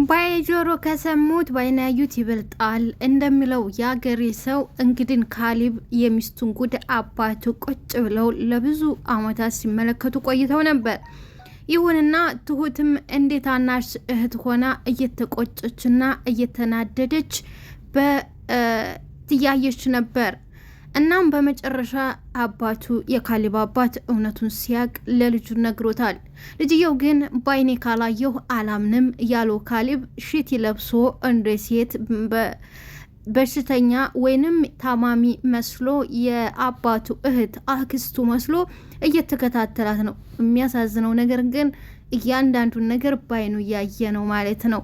ባይጆሮ ከሰሙት ባይናዩት ይበልጣል እንደሚለው ያገሬ ሰው እንግዲህ ካሊብ የሚስቱን ጉድ አባቱ ቁጭ ብለው ለብዙ አመታት ሲመለከቱ ቆይተው ነበር። ይሁንና ትሁትም እንዴት አናሽ እህት ሆና እየተቆጨችና እየተናደደች በትያየች ነበር። እናም በመጨረሻ አባቱ የካሊብ አባት እውነቱን ሲያቅ ለልጁ ነግሮታል። ልጅየው ግን ባይኔ ካላየሁ አላምንም ያለው ካሊብ ሽቲ ለብሶ እንደ ሴት በሽተኛ ወይንም ታማሚ መስሎ የአባቱ እህት አክስቱ መስሎ እየተከታተላት ነው። የሚያሳዝነው ነገር ግን እያንዳንዱን ነገር ባይኑ እያየ ነው ማለት ነው።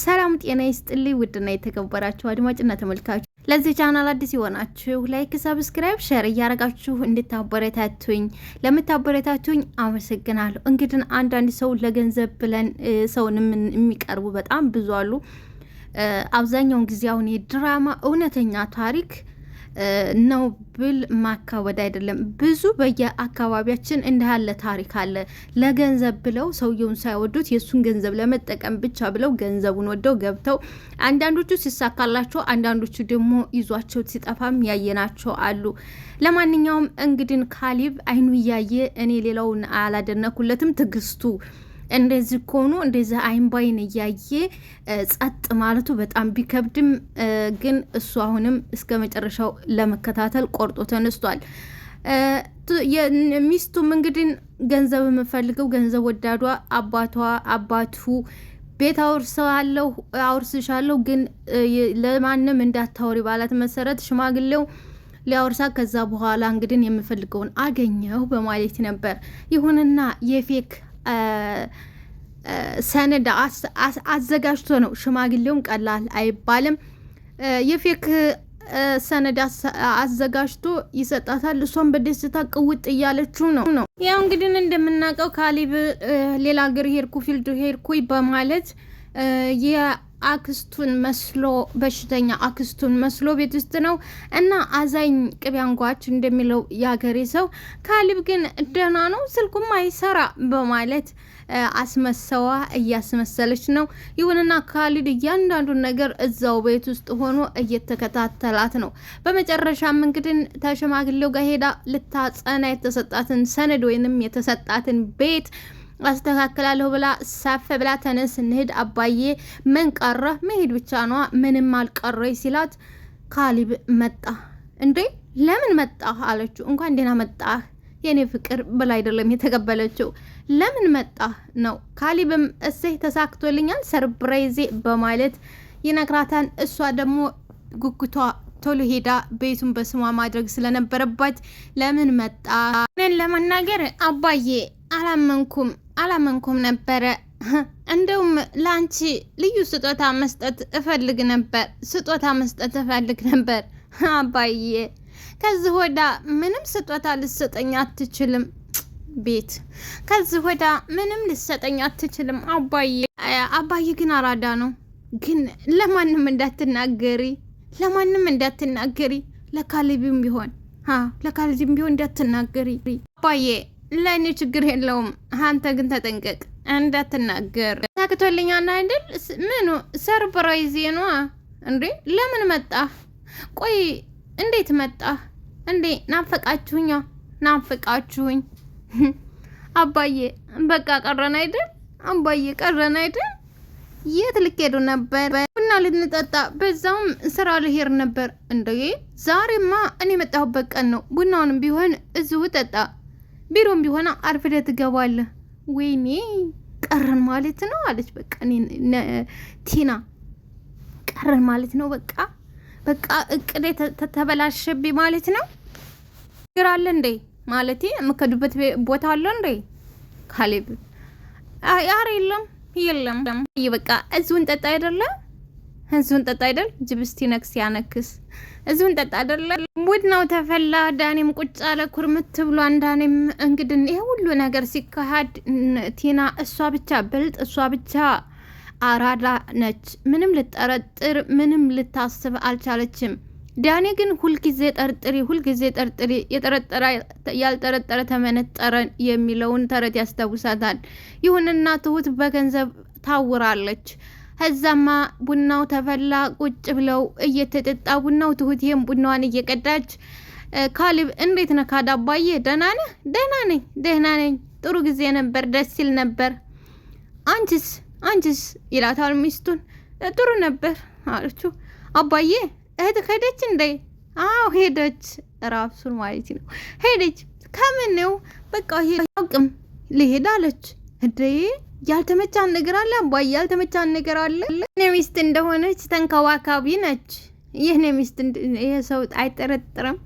ሰላም ጤና ይስጥልኝ ውድና የተከበራችሁ አድማጭና ተመልካቹ ለዚህ ቻናል አዲስ የሆናችሁ ላይክ፣ ሰብስክራይብ፣ ሼር እያረጋችሁ እንድታበረታቱኝ ለምታበረታቱኝ አመሰግናለሁ። እንግዲህ አንዳንድ ሰው ለገንዘብ ብለን ሰውን የሚቀርቡ በጣም ብዙ አሉ። አብዛኛውን ጊዜ አሁን የድራማ እውነተኛ ታሪክ ነው ብል ማካወድ አይደለም። ብዙ በየአካባቢያችን እንዳለ ታሪክ አለ። ለገንዘብ ብለው ሰውየውን ሳይወዱት የሱን ገንዘብ ለመጠቀም ብቻ ብለው ገንዘቡን ወደው ገብተው አንዳንዶቹ ሲሳካላቸው፣ አንዳንዶቹ ደግሞ ይዟቸው ሲጠፋም ያየናቸው አሉ። ለማንኛውም እንግዲህ ካሊብ አይኑ እያየ እኔ ሌላውን አላደነኩለትም። ትግስቱ እንደዚህ ከሆኑ እንደዚህ አይን ባይን እያየ ጸጥ ማለቱ በጣም ቢከብድም ግን እሱ አሁንም እስከ መጨረሻው ለመከታተል ቆርጦ ተነስቷል። ሚስቱም እንግዲህ ገንዘብ የምፈልገው ገንዘብ ወዳዷ አባቱ ቤት አውርስሻለሁ ግን ለማንም እንዳታወሪ ባላት መሰረት ሽማግሌው ሊያወርሳ ከዛ በኋላ እንግዲህ የምፈልገውን አገኘሁ በማለት ነበር። ይሁንና የፌክ ሰነድ አዘጋጅቶ ነው። ሽማግሌውም ቀላል አይባልም። የፌክ ሰነድ አዘጋጅቶ ይሰጣታል። እሷን በደስታ ቅውጥ እያለችው ነው። ያው እንግዲህ እንደምናውቀው ካሊብ ሌላ ሀገር ሄድኩኝ በማለት አክስቱን መስሎ በሽተኛ አክስቱን መስሎ ቤት ውስጥ ነው እና አዛኝ ቅቤ አንጓች እንደሚለው ያገሬ ሰው። ካሊብ ግን ደህና ነው፣ ስልኩም አይሰራ በማለት አስመሰዋ እያስመሰለች ነው። ይሁንና ካሊድ እያንዳንዱን ነገር እዛው ቤት ውስጥ ሆኖ እየተከታተላት ነው። በመጨረሻም እንግዲህ ተሽማግሌው ጋር ሄዳ ልታጸና የተሰጣትን ሰነድ ወይንም የተሰጣትን ቤት አስተካክላለሁ ብላ ሳፈ ብላ ተነስ እንሂድ አባዬ ምን ቀረ? መሄድ ብቻ ነዋ ምንም አልቀረኝ ሲላት ካሊብ መጣ። እንዴ ለምን መጣህ አለችው። እንኳን ደህና መጣህ የኔ ፍቅር ብላ አይደለም የተቀበለችው። ለምን መጣህ ነው። ካሊብም እሴ ተሳክቶልኛል ሰርፕራይዜ በማለት ይነግራታል። እሷ ደግሞ ጉጉቷ ቶሎ ሄዳ ቤቱን በስሟ ማድረግ ስለነበረባት ለምን መጣ ለመናገር አባዬ አላመንኩም ነበረ። እንደውም ላንቺ ልዩ ስጦታ መስጠት እፈልግ ነበር አባዬ። ከዚህ ወዳ ምንም ስጦታ ልሰጠኝ አትችልም። ቤት ከዚህ ወዳ ምንም ልሰጠኝ አትችልም አባዬ ግን አራዳ ነው። ግን ለማንም እንዳትናገሪ ለካሊብም ቢሆን እንዳትናገሪ አባዬ። ለእኔ ችግር የለውም፣ አንተ ግን ተጠንቀቅ እንዳትናገር። ታክቶልኛል አይደል? ምኑ ሰርፕራይዝ ነው እንዴ? ለምን መጣህ? ቆይ እንዴት መጣህ እንዴ? ናፈቃችሁኝ አባዬ። በቃ ቀረን አይደል አባዬ? ቀረን አይደል? የት ልትሄዱ ነበር? ቡና ልንጠጣ፣ በዛውም ስራ ልሄድ ነበር። እንዴ ዛሬማ እኔ የመጣሁበት ቀን ነው። ቡናውንም ቢሆን እዚሁ ጠጣ፣ ቢሮም ቢሆን አርፍደህ ትገባለህ። ወይኔ ቀረን ማለት ነው አለች። በቃ ቲና ቀረን ማለት ነው። በቃ እቅዴ ተበላሸብኝ ማለት ነው። ችግር አለ እንዴ? ማለቴ የምከዱበት ቦታ አለ እንዴ? ካሊብ ያር የለም በቃ እዚሁን ጠጣ አይደል? ጅብስቲ ነክስ ያነክስ እዚሁን ጠጣ አይደለ? ቡድናው ተፈላ። ዳኔም ቁጭ አለ ኩርምት ብሏን። ዳኔም እንግዲህ ይሄ ሁሉ ነገር ሲካሄድ ቲና እሷ ብቻ ብልጥ፣ እሷ ብቻ አራዳ ነች። ምንም ልጠረጥር ምንም ልታስብ አልቻለችም። ዳኔ ግን ሁልጊዜ ጠርጥሪ፣ ያልጠረጠረ ተመነጠረ የሚለውን ተረት ያስታውሳታል። ይሁንና ትሁት በገንዘብ ታውራለች። ከዛማ ቡናው ተፈላ። ቁጭ ብለው እየተጠጣ ቡናው ትሁቴም ቡናዋን እየቀዳች ካሊብ እንዴት ነህ ካዳባዬ? ደህና ነህ? ደህና ነኝ። ጥሩ ጊዜ ነበር፣ ደስ ይል ነበር። አንቺስ ይላታል ሚስቱን። ጥሩ ነበር አለችው። አባዬ እህት ሄደች እንዴ? አዎ ሄደች፣ ራሱን ማለት ነው ሄደች። ከምን ነው? በቃ አውቅም ልሄድ አለች። እንዴ ያልተመቻን ነገር አለ አባዬ? ያልተመቻን ነገር አለ? እኔ ሚስት እንደሆነች ተንከባካቢ ነች። ይህ ሚስት ይሄ ሰው አይጠረጥርም።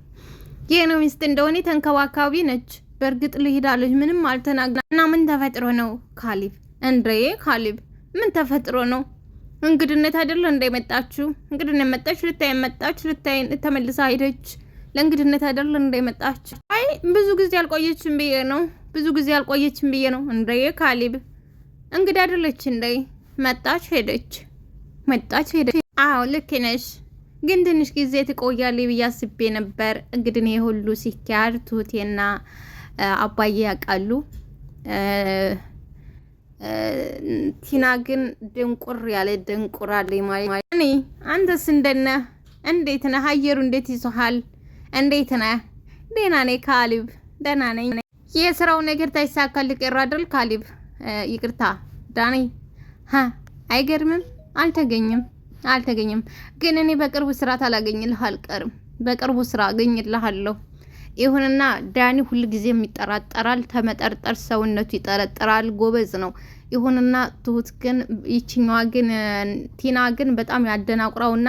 ይህ ነው ሚስት እንደሆነ ተንከባካቢ ነች። በእርግጥ ልሄድ አለች። ምንም አልተናግራ እና ምን ተፈጥሮ ነው ካሊብ? እንዴ ካሊብ ምን ተፈጥሮ ነው? እንግድነት አይደለ እንደመጣችሁ? እንግድነት መጣች፣ ልታይ መጣች፣ ልታይ ተመልሳ ሄደች። ለእንግድነት አይደለ እንደመጣች? አይ ብዙ ጊዜ አልቆየችም ብዬ ነው። እንዴ ካሊብ እንግዲህ አይደለች እንዴ? መጣች ሄደች። አዎ ልክ ነሽ፣ ግን ትንሽ ጊዜ ትቆያለች ብዬ አስቤ ነበር። እንግዲህ ይሄ ሁሉ ሲካሄድ ትሁቴና አባዬ ያውቃሉ። ቲና ግን ድንቁር ያለ ድንቁራለች ማለት እኔ። አንተስ እንዴት ነህ? አየሩ እንዴት ይዞሃል? እንዴት ነህ? ደህና ነኝ ካሊብ፣ ደህና ነኝ። የስራው ነገር ታይሳካልህ ቀረ አይደል ካሊብ? ይቅርታ ዳኒ። አይገርምም? አልተገኘም። ግን እኔ በቅርቡ ስራ ታላገኝልህ አልቀርም። በቅርቡ ስራ አገኝልሃለሁ። ይሁንና ዳኒ ሁሉ ጊዜም ይጠራጠራል። ተመጠርጠር ሰውነቱ ይጠረጥራል። ጎበዝ ነው። ይሁንና ትሁት ግን ይችኛዋ ግን ቲና ግን በጣም ያደናቁራውና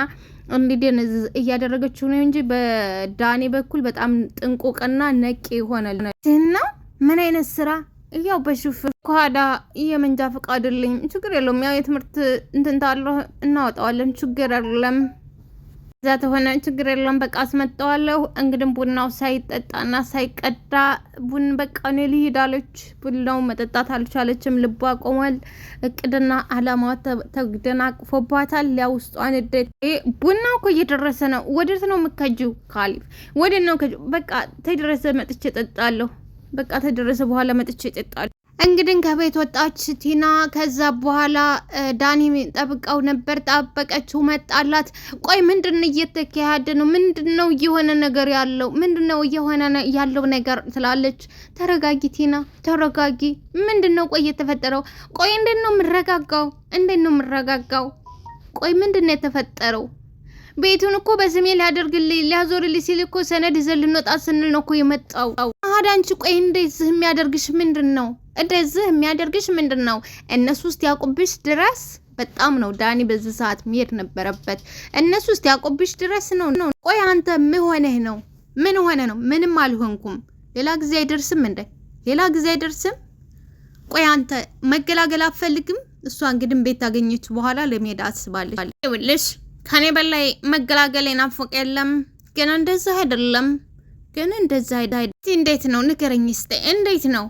እንዲደን እያደረገችው ነው እንጂ በዳኒ በኩል በጣም ጥንቁቅና ነቂ ይሆናል። እና ምን አይነት ስራ? ያው በሹፍር ኳዳ የመንጃ ፈቃድልኝ። ችግር የለውም። ያው የትምህርት እንትንታለሁ እናወጣዋለን። ችግር የለም። እዛ ተሆነ ችግር የለም። በቃ አስመጣዋለሁ። እንግዲህ ቡናው ሳይጠጣና ሳይቀዳ በቃ እኔ ልሂድ አለች። ቡናው መጠጣት አልቻለችም። ልቧ ቆሟል። እቅድና አላማዋ ተደናቅፎባታል። ያ ውስጧን ቡናው እኮ እየደረሰ ነው። ወዴት ነው የምከጂው ካሊብ? ወዴት ነው ከጂው? በቃ ተደረሰ መጥቼ እጠጣለሁ። በቃ ተደረሰ በኋላ መጥቼ እጠጣለሁ። እንግዲህ ከቤት ወጣች ቲና። ከዛ በኋላ ዳኒ ጠብቀው ነበር። ጠበቀችው፣ መጣላት። ቆይ ምንድነው እየተካሄደ ነው? ምንድነው እየሆነ ነገር ያለው? ምንድነው እየሆነ ያለው ነገር ትላለች። ተረጋጊ ቲና ተረጋጊ። ምንድነው ቆይ የተፈጠረው? ቆይ እንዴት ነው የምረጋጋው? ቆይ ምንድነው የተፈጠረው? ቤቱን እኮ በስሜ ሊያዞርልኝ ሲል እኮ ሰነድ ይዘን ልንወጣ ስንል ነው እኮ የመጣው። አዳንቺ ቆይ እንደዚህ የሚያደርግሽ ምንድን ነው? እነሱ ውስጥ ያውቁብሽ ድረስ በጣም ነው ዳኒ በዚህ ሰዓት መሄድ ነበረበት። እነሱ ውስጥ ያውቁብሽ ድረስ ነው። ቆይ አንተ ምን ሆነህ ነው? ምንም አልሆንኩም። ሌላ ጊዜ አይደርስም? ቆይ አንተ መገላገል አትፈልግም? እሷ እንግዲህ ቤት ታገኘች በኋላ ለመሄድ አስባለች። ይኸውልሽ ከኔ በላይ መገላገል ናፍቆ የለም። ግን እንደዛ አይደለም። እንዴት ነው ንገረኝ እስቲ። እንዴት ነው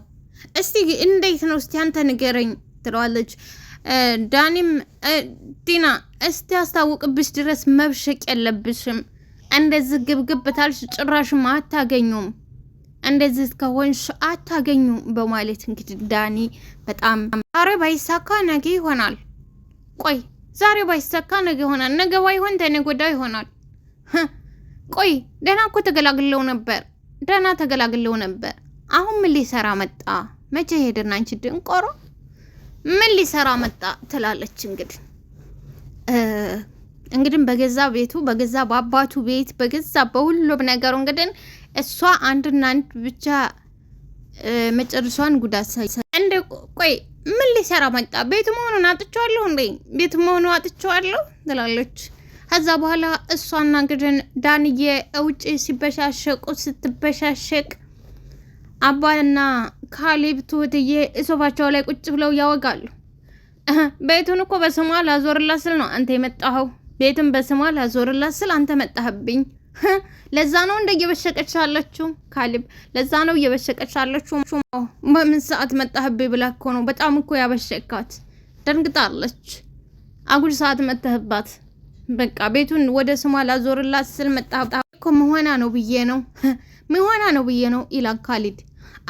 እስቲ አንተ ንገረኝ ትለዋለች። ዳኒም ዲና እስቲ አስታውቅብሽ ድረስ መብሸቅ የለብሽም። እንደዚህ ግብግብ ታልሽ ጭራሽም አታገኙም። እንደዚህ ከሆንሽ አታገኙ በማለት እንግዲህ ዳኒ በጣም ዛሬ ባይሳካ ነገ ይሆናል። ቆይ ዛሬ ባይሳካ ነገ ይሆናል። ነገ ባይሆን ተነገ ወዲያ ይሆናል። ቆይ ደህና እኮ ተገላግለው ነበር። አሁን ምን ሊሰራ መጣ? መቼ ሄደና አንቺ ድንቆሮ ምን ሊሰራ መጣ ትላለች። እንግዲህ በገዛ ቤቱ በገዛ በአባቱ ቤት በገዛ በሁሉም ነገሩ እንግዲህ እሷ አንድና አንድ ብቻ መጨረሻን ጉዳት እንደ ቆይ ምን ሊሰራ መጣ? ቤቱ መሆኑን አጥቼዋለሁ ትላለች። ከዛ በኋላ እሷና እንግዲህ ዳንዬ ውጭ ስትበሻሸቅ አባና ካሊብ ትሁትዬ ሶፋቸው ላይ ቁጭ ብለው ያወጋሉ። ቤቱን እኮ በስሟ ላዞርላት ስል ነው አንተ የመጣኸው። ቤቱን በስሟ ላዞርላት ስል አንተ መጣህብኝ። ለዛ ነው እየበሸቀች ያለችው ካሊብ። ለዛ ነው እየበሸቀች ያለችው። በምን ሰዓት መጣህብኝ ብላ እኮ ነው። በጣም እኮ ያበሸካት። ደንግጣለች። አጉል ሰዓት መጣህባት። በቃ ቤቱን ወደ ስሟ ላዞርላት ስል መጣህ እኮ መሆና ነው ብዬ ነው ይላል ካሊድ።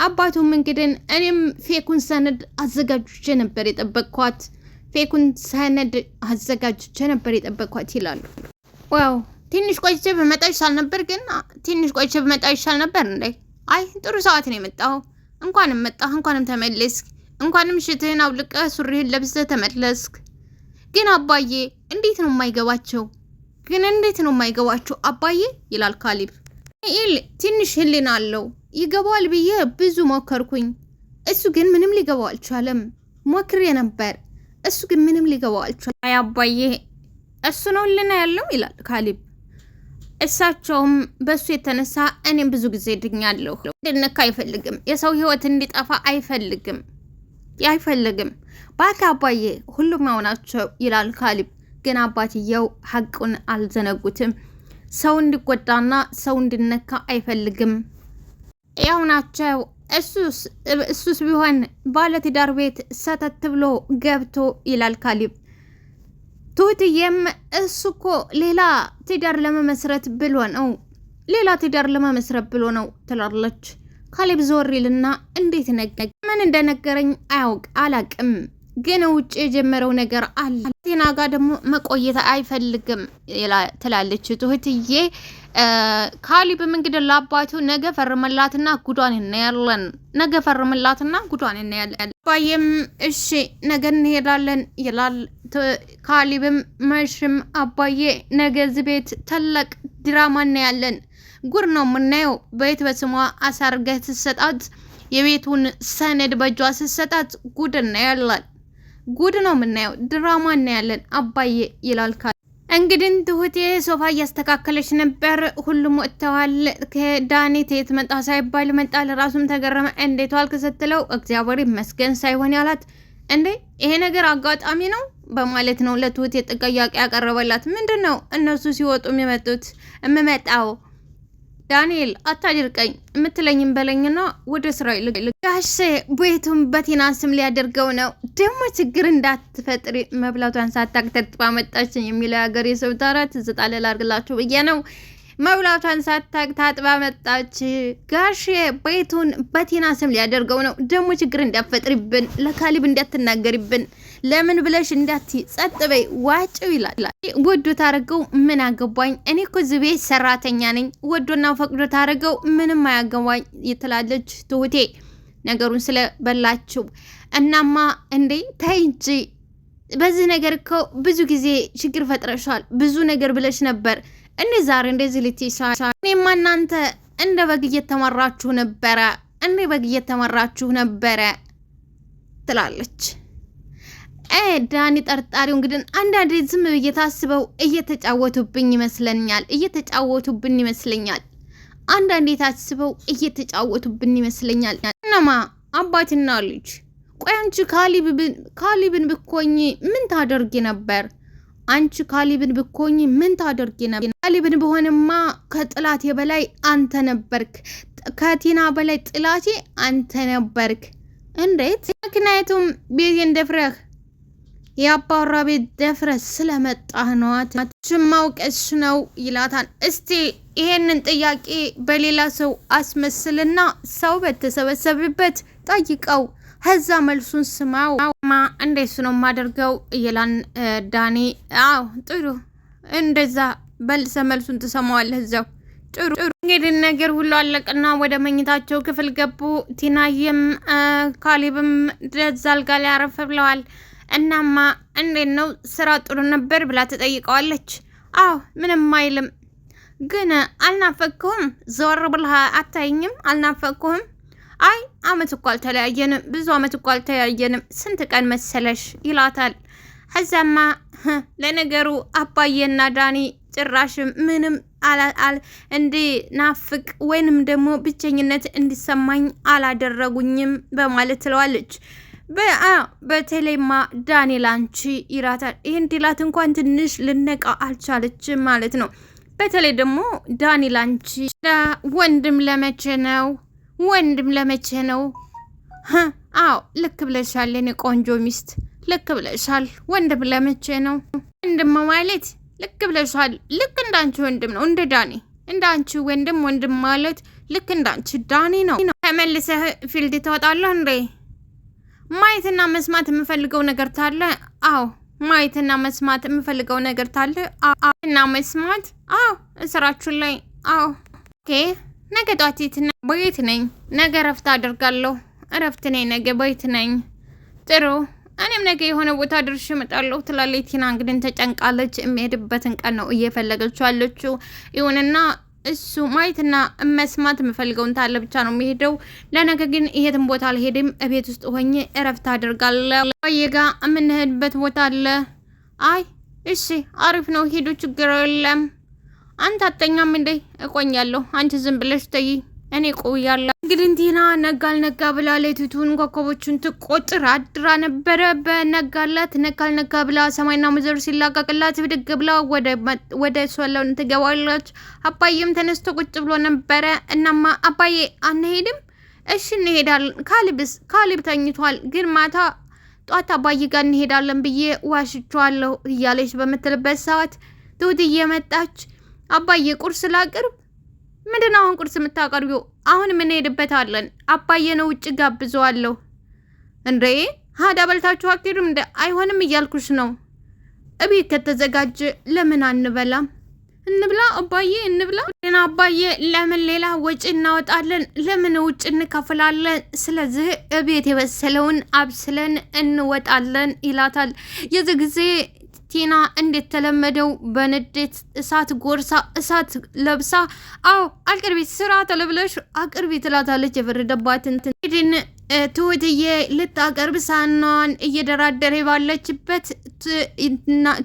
አባቱም እንግዲህ እኔም ፌኩን ሰነድ አዘጋጅቼ ነበር የጠበቅኳት። ፌኩን ሰነድ አዘጋጅቼ ነበር የጠበቅኳት ይላሉ። ዋው ትንሽ ቆይቼ በመጣ ይሻል ነበር፣ ግን ትንሽ ቆይቼ በመጣ ይሻል ነበር እንዴ? አይ ጥሩ ሰዓት ነው የመጣው። እንኳንም መጣህ፣ እንኳንም ተመለስክ፣ እንኳንም ሽትህን አውልቀህ ሱሪህን ለብሰህ ተመለስክ። ግን አባዬ እንዴት ነው የማይገባቸው? አባዬ ይላል ካሊብ። ትንሽ ህሊና አለው ይገባዋል ብዬ ብዙ ሞከርኩኝ። እሱ ግን ምንም ሊገባው አልቻለም። ሞክሬ ነበር፣ እሱ ግን ምንም ሊገባው አልቻለም። አይ አባዬ እሱ ነው ህሊና ያለው ይላል ካሊብ። እሳቸውም በሱ የተነሳ እኔም ብዙ ጊዜ ድኛለሁ። እንድነካ አይፈልግም። የሰው ህይወት እንዲጠፋ አይፈልግም። ባካ አባዬ ሁሉም ያው ናቸው ይላል ካሊብ። ግን አባትየው ሀቁን አልዘነጉትም። ሰው እንዲጎዳና ሰው እንዲነካ አይፈልግም። ያው ናቸው። እሱስ ቢሆን ባለትዳር ቤት ሰተት ብሎ ገብቶ ይላል ካሊብ። ትሁትዬም እሱ እኮ ሌላ ትዳር ለመመስረት ብሎ ነው ትላለች። ካሊብ ዞር ይልና እንዴት ምን እንደነገረኝ አላቅም፣ ግን ውጭ የጀመረው ነገር አለ። ቴና ጋር ደግሞ መቆየት አይፈልግም ትላለች ትሁትዬ። ካሊብም እንግዲህ ለአባቱ ነገ ፈርምላትና ጉዷን እናያለን። አባዬም እሺ ነገ እንሄዳለን ይላል። ካሊብም መሽም አባዬ ነገ እዚህ ቤት ታላቅ ድራማ እናያለን። ጉድ ነው የምናየው። ቤት በስሟ አሳርገህ ትሰጣት፣ የቤቱን ሰነድ በእጇ ስትሰጣት ጉድ እናያለን። ጉድ ነው የምናየው፣ ድራማ እናያለን አባዬ ይላል ካሊብ። እንግዲህ ትሁቴ ሶፋ እያስተካከለች ነበር። ሁሉም ወጥተዋል። ከዳኒ የት መጣ ሳይባል መጣ። ለራሱም ተገረመ። እንዴት ዋልክ ስትለው እግዚአብሔር ይመስገን ሳይሆን ያላት እንዴ ይሄ ነገር አጋጣሚ ነው በማለት ነው ለትሁቴ ጥያቄ ያቀረበላት። ምንድነው እነሱ ሲወጡ የምመጣው ዳንኤል አታድርቀኝ የምትለኝም በለኝና ወደ እስራኤል ጋሼ ቤቱን በቲና ስም ሊያደርገው ነው። ደግሞ ችግር እንዳትፈጥሪ መብላቷን ሳታቅተት ባመጣችኝ የሚለው ሀገር የሰው ተረት ዝጣለል አድርግላችሁ ብዬ ነው። መብላቷን ሳታቅታጥባ መጣች። ጋሼ ቤቱን በቲና ስም ሊያደርገው ነው። ደግሞ ችግር እንዳትፈጥሪብን፣ ለካሊብ እንዳትናገሪብን፣ ለምን ብለሽ ጸጥ በይ ዋጭው ይላል። ወዶ ታረገው ምን አገባኝ? እኔ እኮ እዚህ ቤት ሰራተኛ ነኝ። ወዶና ፈቅዶ ታረገው ምንም አያገባኝ ትላለች ትሁቴ ነገሩን ስለበላችው። እናማ እንዴ ተይ እንጂ በዚህ ነገር እኮ ብዙ ጊዜ ችግር ፈጥረሻል፣ ብዙ ነገር ብለሽ ነበር። እኔ ዛሬ እንደዚህ ልትይሻሻ እኔማ እናንተ እንደ በግ እየተመራችሁ ነበረ ትላለች። ዳኒ ጠርጣሪው እንግዲህ አንዳንዴ ዝም ብዬ ታስበው እየተጫወቱብን ይመስለኛል። እነማ አባትና ልጅ። ቆይ አንቺ ካሊብን ብኮኝ ምን ታደርጊ ነበር? ካሊብን በሆነማ ከጥላቴ በላይ አንተ ነበርክ። ከቲና በላይ ጥላቴ አንተ ነበርክ። እንዴት? ምክንያቱም ቤቴን ደፍረህ የአባወራ ቤት ደፍረህ ስለመጣህ ነው። ማውቀሽ ነው ይላታል። እስቲ ይሄንን ጥያቄ በሌላ ሰው አስመስልና ሰው በተሰበሰበበት ጠይቀው፣ ከዛ መልሱን ስማው። እንደሱ ነው የማደርገው ይላል ዳኒ። አዎ ጥሩ፣ እንደዛ በልሰ መልሱን ትሰማዋለህ እዛው። ጥሩ እንግዲህ ነገር ሁሉ አለቅና ወደ መኝታቸው ክፍል ገቡ። ቲናዬም ካሊብም ደዛ አልጋ ላይ አረፍ ብለዋል። እናማ እንዴት ነው ስራ ጥሩ ነበር ብላ ትጠይቀዋለች። አዎ ምንም አይልም፣ ግን አልናፈቅሁም? ዘወር ብለህ አታይኝም? አልናፈቅሁም? አይ አመት እኮ አልተለያየንም፣ ብዙ አመት እኮ አልተለያየንም፣ ስንት ቀን መሰለሽ ይላታል። ከዛማ ለነገሩ አባዬና ዳኒ ጭራሽ ምንም እንዲናፍቅ ወይንም ደግሞ ብቸኝነት እንዲሰማኝ አላደረጉኝም በማለት ትለዋለች። በተለይማ ዳኒ ላንቺ ይላታል። ይህን ዲላት እንኳን ትንሽ ልነቃ አልቻለችም ማለት ነው። በተለይ ደግሞ ዳኒ ላንቺ ወንድም ለመቼ ነው? አዎ ልክ ብለሻል የኔ ቆንጆ ሚስት፣ ልክ ብለሻል። ወንድም ለመቼ ነው? ወንድም ማለት ልክ ብለሻል። ልክ እንዳንቺ ወንድም ነው፣ እንደ ዳኒ እንዳንቺ ወንድም ማለት ልክ እንዳንቺ ዳኒ ነው። ተመልሰህ ፊልድ ትወጣለህ እንዴ? ማየትና መስማት የምፈልገው ነገር ታለ? አዎ ማየትና መስማት የምፈልገው ነገር ታለ? እና መስማት? አዎ ስራችሁ ላይ? አዎ ኦኬ። ነገ ጧት ቤት ነኝ። ነገ እረፍት አደርጋለሁ። እረፍት ነኝ ነገ ቤት ነኝ። ጥሩ እኔም ነገ የሆነ ቦታ ድርሽ እመጣለሁ ትላለች ቲና። እንግዲህ ተጨንቃለች። የሚሄድበትን ቀን ነው እየፈለገችው ያለችው። ይሁንና እሱ ማየትና መስማት የምፈልገውን ታለ ብቻ ነው የሚሄደው። ለነገ ግን የትም ቦታ አልሄድም። እቤት ውስጥ ሆኜ እረፍት አደርጋለሁ። አየጋ የምንሄድበት ቦታ አለ? አይ እሺ አሪፍ ነው ሄዱ፣ ችግር የለም። አንተ አተኛም እንዴ? እቆያለሁ። አንቺ ዝም ብለሽ ተይ፣ እኔ ቆያለሁ። እንግዲህ ቲና ነጋል ነጋ ብላ ሌሊቱን ኮከቦቹን ትቆጥር አድራ ነበረ። በነጋላት ነጋ ብላ ሰማይና ምድር ሲላቀቅላት ብድግ ብላ ወደ ሶሎን ትገባለች። አባዬም ተነስቶ ቁጭ ብሎ ነበረ። እናማ አባዬ አንሄድም? እሺ እንሄዳለን። ካሊብ ተኝቷል፣ ግን ማታ ጧት አባዬ ጋር እንሄዳለን ብዬ ዋሽቸዋለሁ እያለች በምትልበት ሰዓት ትሁትዬ መጣች። አባዬ ቁርስ ላቅርብ? ምንድን አሁን ቁርስ የምታቀርቢው? አሁን የምንሄድበታለን። አባዬ ነው ውጭ ጋብዘዋለሁ። እንዴ ሀዳ በልታችሁ አትሄዱም? እንደ አይሆንም እያልኩሽ ነው። እቤት ከተዘጋጀ ለምን አንበላም? እንብላ አባዬ እንብላ። እና አባዬ ለምን ሌላ ወጪ እናወጣለን? ለምን ውጭ እንከፍላለን? ስለዚህ እቤት የበሰለውን አብስለን እንወጣለን ይላታል። የዚህ ጊዜ ቲና እንዴት ተለመደው በንዴት እሳት ጎርሳ እሳት ለብሳ አዎ አቅርቢ ስራ ተለብለሽ አቅርቢ ትላታለች። የፈረደባትን ትንድን ትሁትዬ ልታቀርብ ሳናዋን እየደራደረ ባለችበት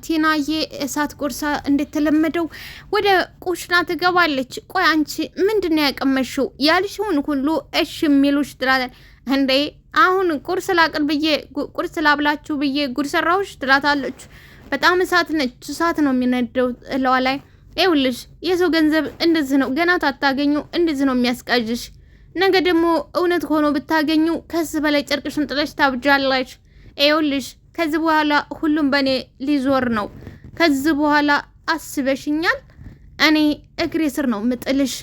ቲናዬ እሳት ጎርሳ እንዴት ተለመደው ወደ ቁሽና ትገባለች። ቆይ አንቺ ምንድነው ያቀመሽው? ያልሽውን ሁሉ እሺ የሚሉሽ ትላታለች። እንዴ አሁን ቁርስ ላቅርብ ብዬ ቁርስ ላብላችሁ ብዬ ጉድ ሰራሁሽ ትላታለች። በጣም እሳት ነች። እሳት ነው የሚነደው እለዋ ላይ። ይኸውልሽ የሰው ገንዘብ እንደዚህ ነው፣ ገና ታታገኙ እንደዚህ ነው የሚያስቃዥሽ። ነገ ደግሞ እውነት ሆኖ ብታገኙ ከዚህ በላይ ጨርቅሽን ጥለሽ ታብጃለሽ። ይኸውልሽ ከዚህ በኋላ ሁሉም በእኔ ሊዞር ነው። ከዚህ በኋላ አስበሽኛል። እኔ እግሬ ስር ነው ምጥልሽ።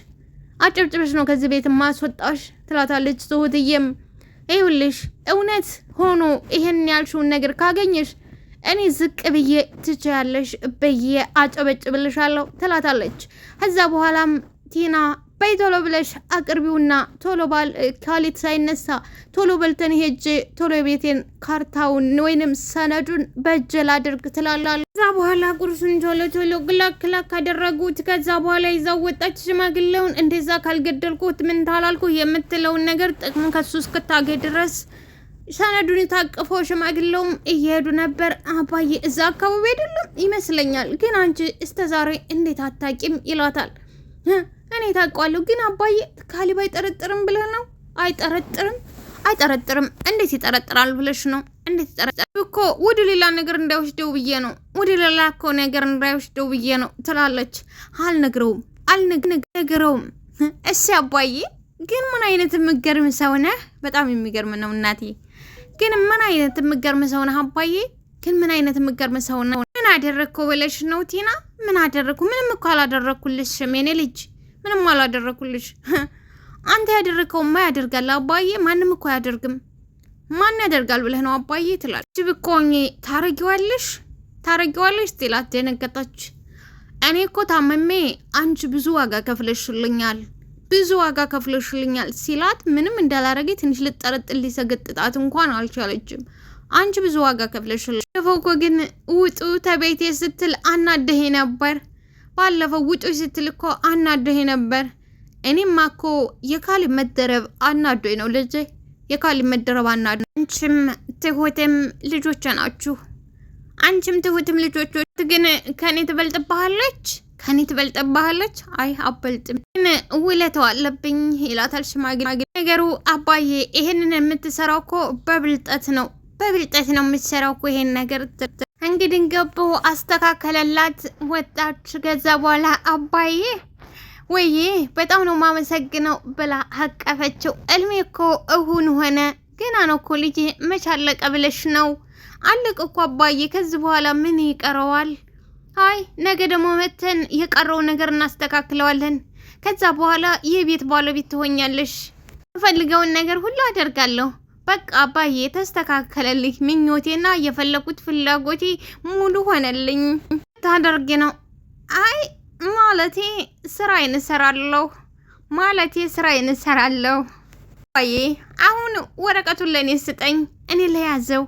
አጨብጭበሽ ነው ከዚህ ቤት ማስወጣሽ ትላታለች። ትሁትዬም ይኸውልሽ እውነት ሆኖ ይሄን ያልሽውን ነገር ካገኘሽ እኔ ዝቅ ብዬ ትችያለሽ ብዬ አጨበጭብልሻለሁ ትላታለች። ከዛ በኋላም ቲና በይ ቶሎ ብለሽ አቅርቢውና ቶሎ ካሊት ሳይነሳ ቶሎ በልተን ሄጄ ቶሎ ቤቴን ካርታውን ወይንም ሰነዱን በእጄ ላድርግ ትላለች። ከዛ በኋላ ቁርሱን ቶሎ ግላክ ካደረጉት ከዛ በኋላ ይዛው ወጣች። ሽማግሌውን እንደዛ ካልገደልኩት ምን ታላልኩ የምትለውን ነገር ጥቅም ከሱ እስክታገኝ ድረስ ሰነዱን ታቅፎ ሽማግሌውም እየሄዱ ነበር። አባዬ እዛ አካባቢ አይደለም ይመስለኛል፣ ግን አንቺ እስተዛሬ እንዴት አታቂም ይላታል። እኔ ታውቀዋለሁ፣ ግን አባዬ ካሊብ አይጠረጥርም ብለህ ነው? አይጠረጥርም። እንዴት ይጠረጥራል ብለሽ ነው? እንዴት ይጠረጥራል እኮ ወደ ሌላ ነገር እንዳይወስደው ብዬ ነው። ወደ ሌላ እኮ ነገር እንዳይወስደው ብዬ ነው ትላለች። አልነግረውም። እሺ አባዬ፣ ግን ምን አይነት የምገርም ሰው ነህ። በጣም የሚገርም ነው እናቴ። ግን ምን አይነት የምገርም ሰው ነህ አባዬ። ግን ምን አይነት የምገርም ሰው ነው። ምን አደረግኩ ብለሽ ነው ቲና? ምን አደረግኩ? ምንም እኮ አላደረግኩልሽም የኔ ልጅ፣ ምንም አላደረግኩልሽ። አንተ ያደረግከውማ ያደርጋል አባዬ። ማንም እኮ አያደርግም። ማን ያደርጋል ብለህ ነው አባዬ ትላለች። ብኮኝ ታረጊዋለሽ ትላት። ደነገጠች። እኔ እኮ ታመሜ አንቺ ብዙ ዋጋ ከፍለሽልኛል ሲላት ምንም እንዳላረገ ትንሽ ልጠረጥል ሊሰገጥጣት እንኳን አልቻለችም። አንቺ ብዙ ዋጋ ከፍለሽልኝ፣ ባለፈው እኮ ግን ውጡ ተቤቴ ስትል አናደሄ ነበር። ባለፈው ውጡ ስትል እኮ አናደሄ ነበር። እኔማ እኮ የካሊብ መደረብ አናዶኝ ነው ልጄ፣ የካሊብ መደረብ አናዶ። አንቺም ትሁትም ልጆች ናችሁ። አንቺም ትሁትም ልጆች ግን ከኔ ትበልጥብሃለች። አይ አበልጥም፣ ግን ውለታው አለብኝ ይላታል ሽማግሌ። ነገሩ አባዬ ይሄንን የምትሰራው እኮ በብልጠት ነው የምትሰራው እኮ ይሄን ነገር። እንግዲህ ገቡ አስተካከለላት፣ ወጣች። ከዛ በኋላ አባዬ ወይዬ በጣም ነው ማመሰግነው ብላ አቀፈችው። እልሜ እኮ እሁን ሆነ፣ ገና ነው እኮ ልጄ፣ መች አለቀ ብለሽ ነው? አለቀ እኮ አባዬ፣ ከዚህ በኋላ ምን ይቀረዋል? አይ ነገ ደግሞ መተን የቀረው ነገር እናስተካክለዋለን። ከዛ በኋላ የቤት ባለቤት ትሆኛለሽ። የምፈልገውን ነገር ሁሉ አደርጋለሁ። በቃ አባዬ ተስተካከለልኝ፣ ምኞቴና የፈለኩት ፍላጎቴ ሙሉ ሆነልኝ። ታደርጊ ነው? አይ ማለቴ ስራዬን እሰራለሁ። አባዬ አሁን ወረቀቱን ለእኔ ስጠኝ፣ እኔ ለያዘው።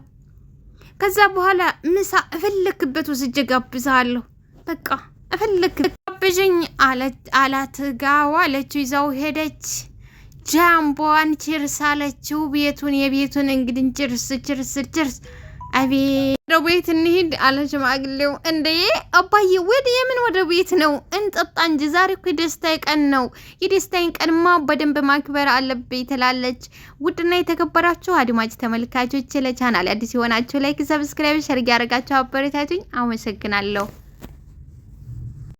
ከዛ በኋላ ምሳ እፈለክበት ወስጄ ጋብዛለሁ። በቃ እፈለክ ጋብዥኝ አላት። ጋዋ አለችው። ይዛው ሄደች። ጃምቦዋን ችርስ አለችው። የቤቱን እንግዲህ ችርስ። አቤት ወደ ቤት እንሂድ አለ ሽማግሌው። እንዴ አባዬ ወደ ቤት ነው? እንጠጣ እንጂ ዛሬ እኮ የደስታዬ ቀን ነው። የደስታዬን ቀንማ በደንብ ማክበር አለብኝ ትላለች። ውድና የተከበራችሁ አድማጭ ተመልካቾች ለቻናል አዲስ የሆናችሁ ላይክ፣ ሰብስክራይብ፣ ሸር ያደርጋችሁ አበረታቱኝ። አመሰግናለሁ።